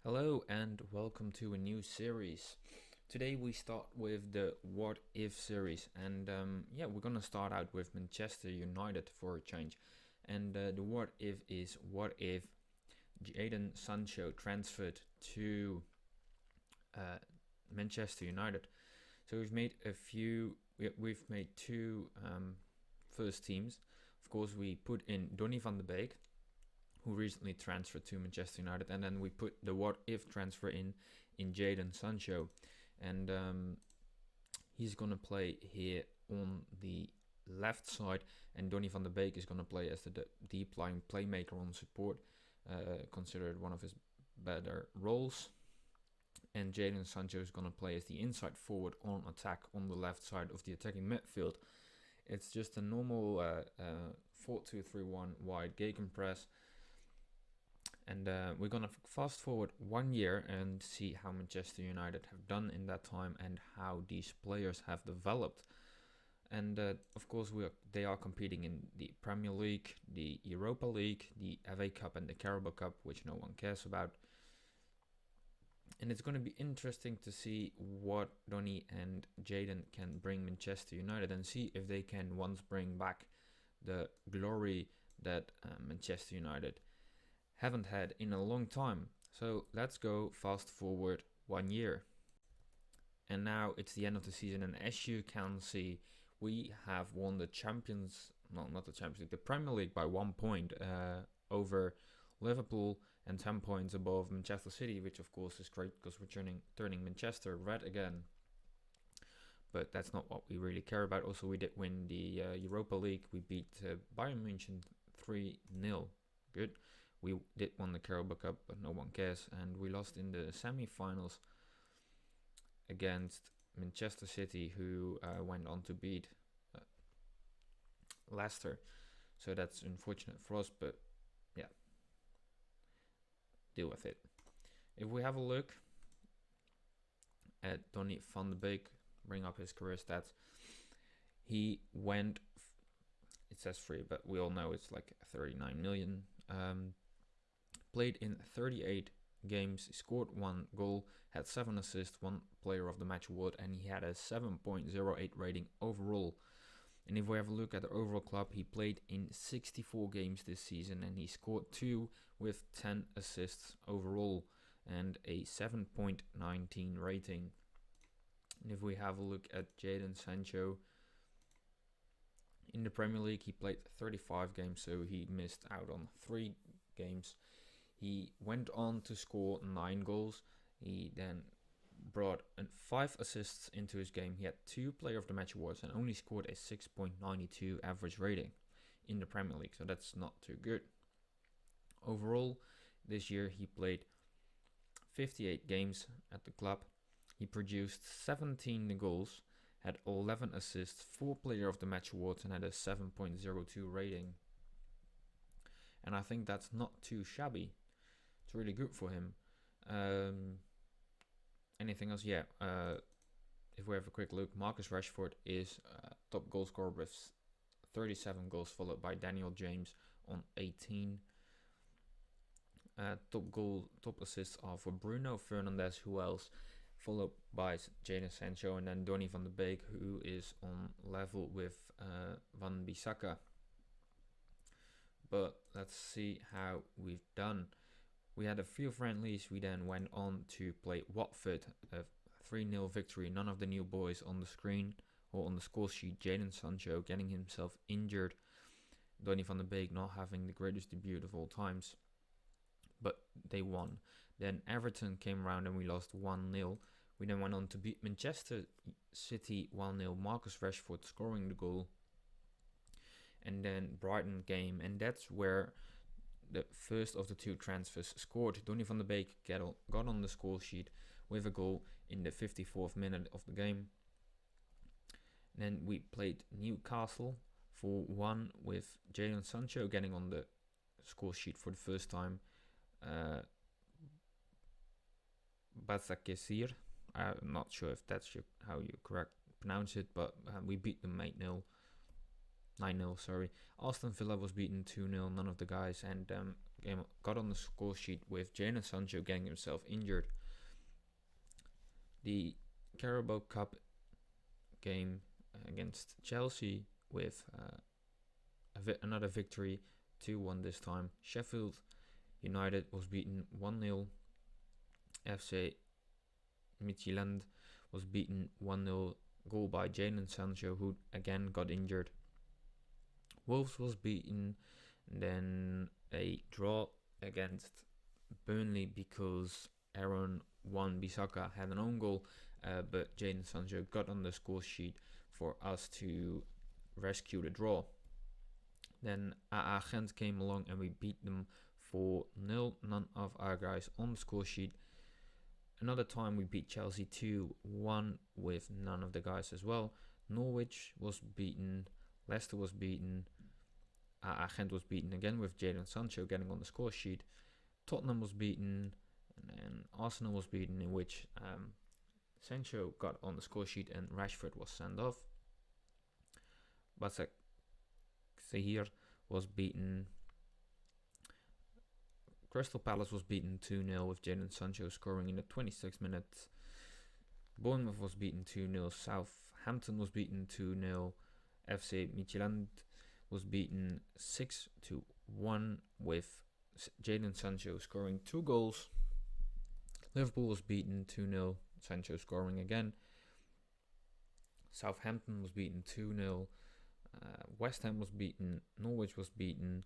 Hello and welcome to a new series. Today we start with the What If series, and we're gonna start out with Manchester United for a change. And the What If is what if Jadon Sancho transferred to uh, Manchester United. So we've made we've made two first teams. Of course, we put in Donny van de Beek, who recently transferred to Manchester United, and then we put the what if transfer in Jadon Sancho, and he's gonna play here on the left side, and Donny van de Beek is gonna play as the deep lying playmaker on support, considered one of his better roles. And Jadon Sancho is gonna play as the inside forward on attack on the left side of the attacking midfield. It's just a normal 4-2-3-1 wide gegenpress. And we're going to fast forward 1 year and see how Manchester United have done in that time and how these players have developed. And of course, they are competing in the Premier League, the Europa League, the FA Cup, and the Carabao Cup, which no one cares about. And it's going to be interesting to see what Donny and Jadon can bring Manchester United and see if they can once bring back the glory that Manchester United haven't had in a long time. So let's go fast forward 1 year. And now it's the end of the season, and as you can see, we have won the not the Champions League, the Premier League by 1 point over Liverpool and 10 points above Manchester City, which of course is great because we're turning Manchester red again. But that's not what we really care about. Also, we did win the Europa League. We beat Bayern München 3-0. Good. We did win the Carabao Cup, but no one cares. And we lost in the semi-finals against Manchester City, who went on to beat Leicester. So that's unfortunate for us, but yeah, deal with it. If we have a look at Donny van de Beek, bring up his career stats, he went, it says free, but we all know it's like 39 million. Played in 38 games, scored 1 goal, had 7 assists, 1 player of the match award, and he had a 7.08 rating overall. And if we have a look at the overall club, he played in 64 games this season and he scored 2 with 10 assists overall and a 7.19 rating. And if we have a look at Jadon Sancho, in the Premier League he played 35 games, so he missed out on 3 games. He went on to score 9 goals. He then brought 5 assists into his game. He had 2 Player of the Match awards and only scored a 6.92 average rating in the Premier League, so that's not too good. Overall, this year he played 58 games at the club. He produced 17 goals, had 11 assists, 4 Player of the Match awards, and had a 7.02 rating. And I think that's not too shabby. It's really good for him. Anything else? Yeah. If we have a quick look, Marcus Rashford is top goal scorer with 37 goals, followed by Daniel James on 18. Top assists are for Bruno Fernandes, who else? Followed by Jadon Sancho, and then Donny van de Beek, who is on level with Van Bissaka. But let's see how we've done. We had a few friendlies. We then went on to play Watford, a 3-0 victory. None of the new boys on the screen or on the score sheet. Jadon Sancho getting himself injured. Donny van de Beek not having the greatest debut of all times. But they won. Then Everton came around and we lost 1-0. We then went on to beat Manchester City 1-0. Marcus Rashford scoring the goal. And then Brighton game, and that's where the first of the 2 transfers scored. Donny van de Beek got on the score sheet with a goal in the 54th minute of the game. And then we played Newcastle 4-1 with Jadon Sancho getting on the score sheet for the first time. Batsakesir, I'm not sure if that's how you correct pronounce it, but we beat them 8-0. 9-0, sorry. Aston Villa was beaten 2-0, none of the guys, and got on the score sheet with Jadon Sancho getting himself injured. The Carabao Cup game against Chelsea with another victory, 2-1 this time. Sheffield United was beaten 1-0. FC Midtjylland was beaten 1-0, goal by Jadon Sancho, who again got injured. Wolves was beaten, and then a draw against Burnley because Aaron Wan-Bissaka had an own goal, but Jadon Sancho got on the score sheet for us to rescue the draw. Then AA Gent came along and we beat them 4-0. None of our guys on the score sheet. Another time we beat Chelsea 2-1 with none of the guys as well. Norwich was beaten. Leicester was beaten. AA Gent was beaten again with Jadon Sancho getting on the score sheet. Tottenham was beaten. And then Arsenal was beaten, in which Sancho got on the score sheet and Rashford was sent off. Basak Sehir was beaten. Crystal Palace was beaten 2-0 with Jadon Sancho scoring in the 26th minute. Bournemouth was beaten 2-0. Southampton was beaten 2-0. FC Midtjylland was beaten 6-1 with Jadon Sancho scoring 2 goals. Liverpool was beaten 2-0. Sancho scoring again. Southampton was beaten 2-0. West Ham was beaten. Norwich was beaten.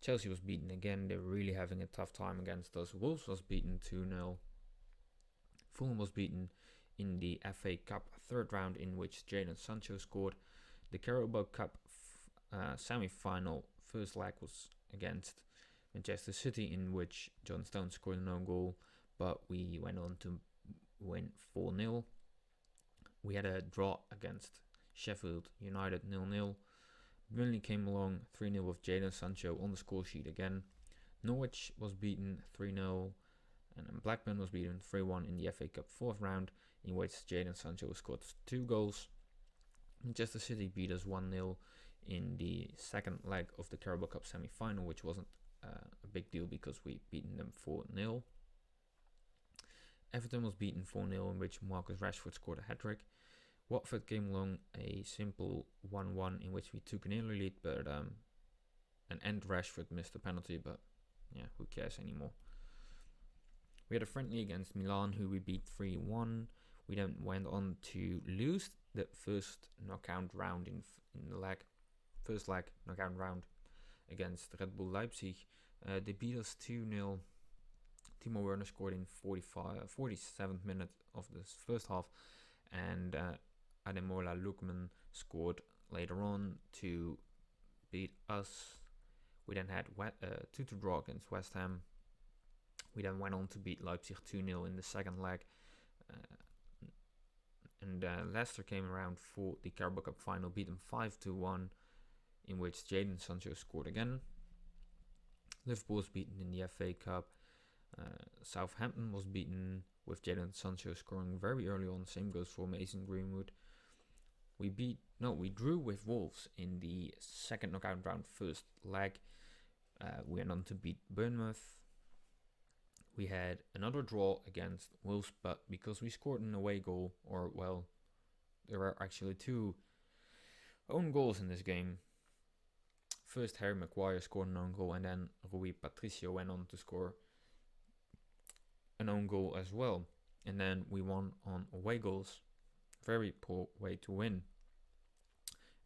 Chelsea was beaten again. They were really having a tough time against us. Wolves was beaten 2-0. Fulham was beaten in the FA Cup third round, in which Jadon Sancho scored. The Carabao Cup semi-final first leg was against Manchester City, in which John Stones scored an own goal, but we went on to win 4-0. We had a draw against Sheffield United 0-0. Burnley came along 3-0 with Jadon Sancho on the score sheet again. Norwich was beaten 3-0, and Blackburn was beaten 3-1 in the FA Cup fourth round, in which Jadon Sancho scored 2 goals. Manchester City beat us 1-0 in the second leg of the Carabao Cup semi-final, which wasn't a big deal because we beaten them 4-0. Everton was beaten 4-0, in which Marcus Rashford scored a hat-trick. Watford came along a simple 1-1 in which we took an early lead, but and Rashford missed a penalty, but yeah, who cares anymore. We had a friendly against Milan, who we beat 3-1. We then went on to lose the first knockout round in the first leg knockout round against Red Bull Leipzig. They beat us 2-0. Timo Werner scored in 47th minute of the first half, and Ademola Lookman scored later on to beat us. We then had 2-2 draw against West Ham. We then went on to beat Leipzig 2-0 in the second leg. And Leicester came around for the Carabao Cup final, beat them 5-1, in which Jadon Sancho scored again. Liverpool was beaten in the FA Cup. Southampton was beaten with Jadon Sancho scoring very early on. Same goes for Mason Greenwood. We drew with Wolves in the second knockout round first leg. We went on to beat Bournemouth. We had another draw against Wolves, but because we scored an away goal, there were actually 2 own goals in this game. First, Harry Maguire scored an own goal, and then Rui Patricio went on to score an own goal as well. And then we won on away goals. Very poor way to win.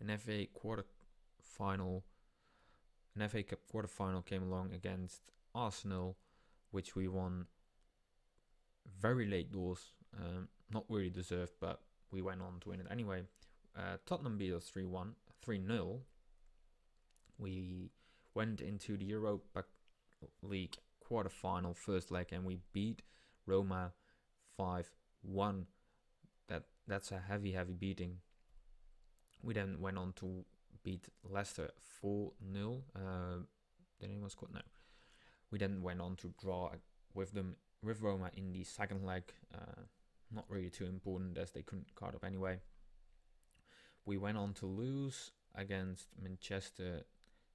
An FA Cup quarterfinal came along against Arsenal, which we won very late doors. Not really deserved, but we went on to win it anyway. Tottenham beat us 3-0. We went into the Europa League quarterfinal first leg and we beat Roma 5-1. That's a heavy beating. We then went on to beat Leicester 4-0. Did anyone score? No. We then went on to draw with Roma in the second leg. Not really too important as they couldn't card up anyway. We went on to lose against Manchester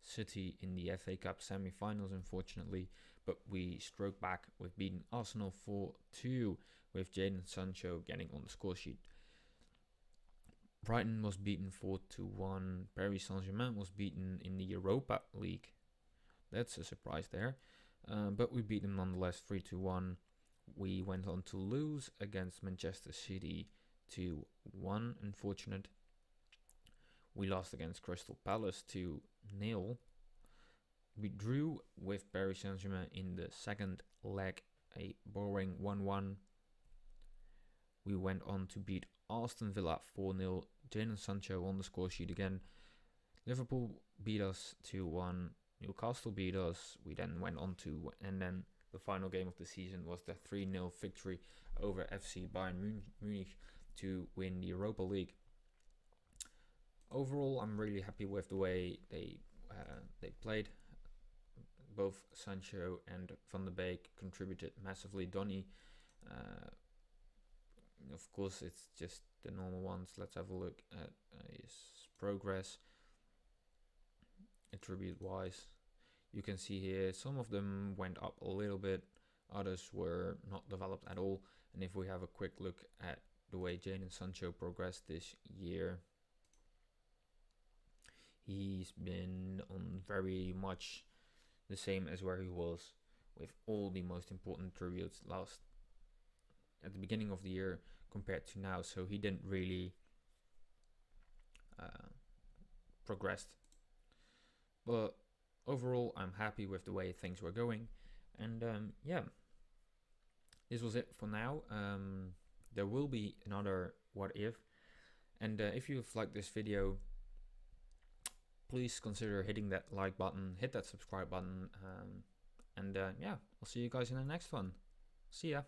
City in the FA Cup semi-finals, unfortunately, but we stroked back with beating Arsenal 4-2 with Jadon Sancho getting on the score sheet. Brighton was beaten 4-1. Paris Saint-Germain was beaten in the Europa League. That's a surprise there. But we beat them nonetheless 3-1. We went on to lose against Manchester City 2-1. Unfortunate. We lost against Crystal Palace 2-0. We drew with Paris Saint-Germain in the second leg, a boring 1-1. We went on to beat Aston Villa 4-0. Jadon Sancho on the score sheet again. Liverpool beat us 2-1. Newcastle beat us. We then went on to, and then the final game of the season was the 3-0 victory over FC Bayern Munich to win the Europa League. Overall, I'm really happy with the way they played. Both Sancho and Van de Beek contributed massively. Donny, of course, it's just the normal ones. Let's have a look at his progress. Attribute-wise, you can see here some of them went up a little bit, others were not developed at all. And if we have a quick look at the way Jadon Sancho progressed this year, he's been on very much the same as where he was, with all the most important attributes last at the beginning of the year compared to now. So he didn't really progressed. But overall, I'm happy with the way things were going. And yeah, this was it for now. There will be another What If. And if you've liked this video, please consider hitting that like button, hit that subscribe button. And yeah, I'll see you guys in the next one. See ya.